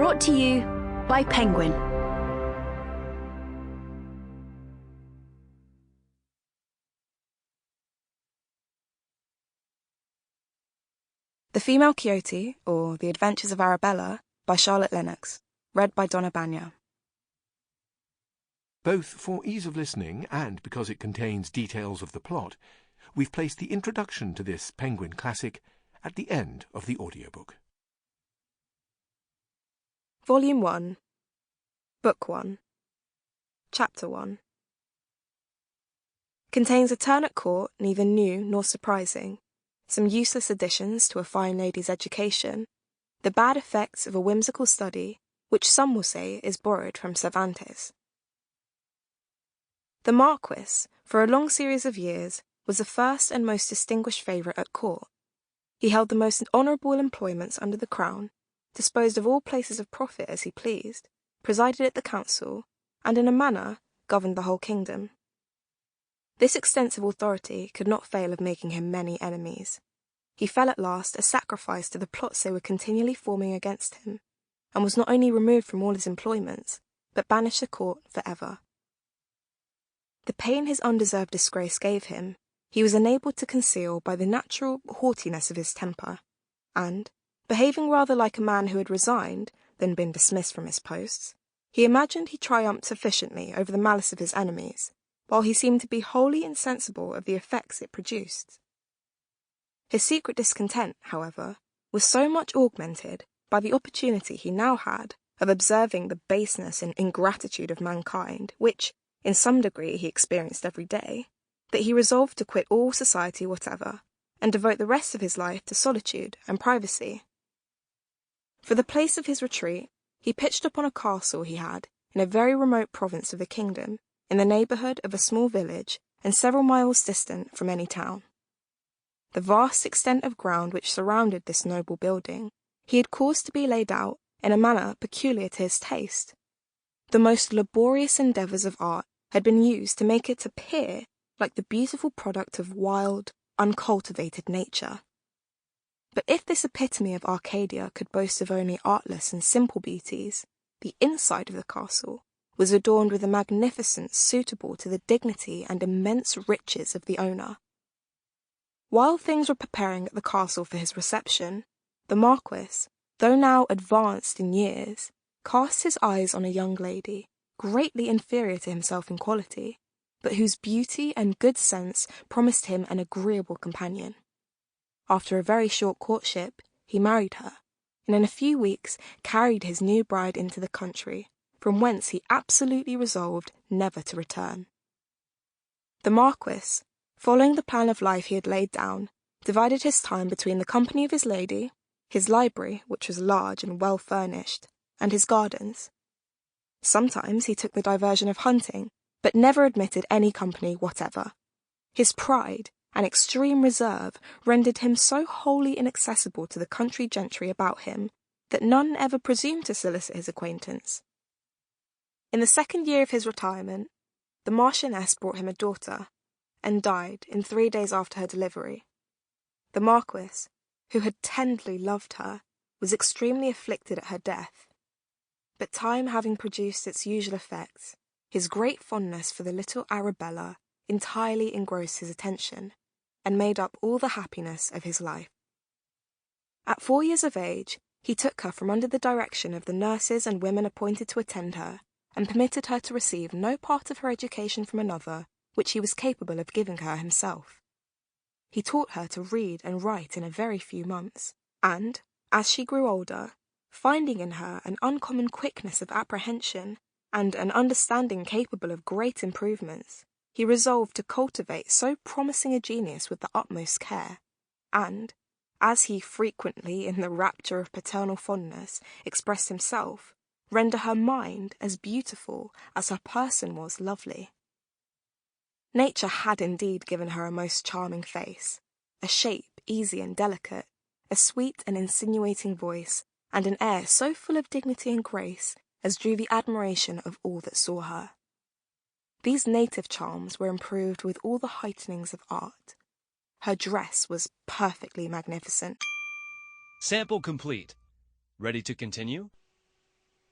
Brought to you by Penguin. The Female Quixote, or The Adventures of Arabella, by Charlotte Lennox. Read by Donna Banya. Both for ease of listening and because it contains details of the plot, we've placed the introduction to this Penguin classic at the end of the audiobook. Volume 1, Book 1, Chapter 1. Contains a turn at court neither new nor surprising, some useless additions to a fine lady's education, the bad effects of a whimsical study, which some will say is borrowed from Cervantes. The Marquis, for a long series of years, was the first and most distinguished favourite at court. He held the most honourable employments under the crown, disposed of all places of profit as he pleased, presided at the council, and in a manner governed the whole kingdom. This extensive authority could not fail of making him many enemies. He fell at last a sacrifice to the plots they were continually forming against him, and was not only removed from all his employments, but banished the court for ever. The pain his undeserved disgrace gave him, he was enabled to conceal by the natural haughtiness of his temper, and, behaving rather like a man who had resigned than been dismissed from his posts, he imagined he triumphed sufficiently over the malice of his enemies, while he seemed to be wholly insensible of the effects it produced. His secret discontent, however, was so much augmented by the opportunity he now had of observing the baseness and ingratitude of mankind, which, in some degree, he experienced every day, that he resolved to quit all society whatever, and devote the rest of his life to solitude and privacy. For the place of his retreat, he pitched upon a castle he had in a very remote province of the kingdom, in the neighbourhood of a small village and several miles distant from any town. The vast extent of ground which surrounded this noble building he had caused to be laid out in a manner peculiar to his taste. The most laborious endeavours of art had been used to make it appear like the beautiful product of wild, uncultivated nature. But if this epitome of Arcadia could boast of only artless and simple beauties, the inside of the castle was adorned with a magnificence suitable to the dignity and immense riches of the owner. While things were preparing at the castle for his reception, the Marquis, though now advanced in years, cast his eyes on a young lady, greatly inferior to himself in quality, but whose beauty and good sense promised him an agreeable companion. After a very short courtship, he married her, and in a few weeks carried his new bride into the country, from whence he absolutely resolved never to return. The Marquis, following the plan of life he had laid down, divided his time between the company of his lady, his library, which was large and well furnished, and his gardens. Sometimes he took the diversion of hunting, but never admitted any company whatever. His pride and extreme reserve rendered him so wholly inaccessible to the country gentry about him that none ever presumed to solicit his acquaintance. In the second year of his retirement, the Marchioness brought him a daughter, and died in 3 days after her delivery. The Marquis, who had tenderly loved her, was extremely afflicted at her death. But time having produced its usual effects, his great fondness for the little Arabella entirely engrossed his attention, and made up all the happiness of his life. At 4 years of age, he took her from under the direction of the nurses and women appointed to attend her, and permitted her to receive no part of her education from another which he was capable of giving her himself. He taught her to read and write in a very few months, and, as she grew older, finding in her an uncommon quickness of apprehension, and an understanding capable of great improvements, he resolved to cultivate so promising a genius with the utmost care, and, as he frequently, in the rapture of paternal fondness, expressed himself, render her mind as beautiful as her person was lovely. Nature had indeed given her a most charming face, a shape easy and delicate, a sweet and insinuating voice, and an air so full of dignity and grace as drew the admiration of all that saw her. These native charms were improved with all the heightenings of art. Her dress was perfectly magnificent. Sample complete. Ready to continue?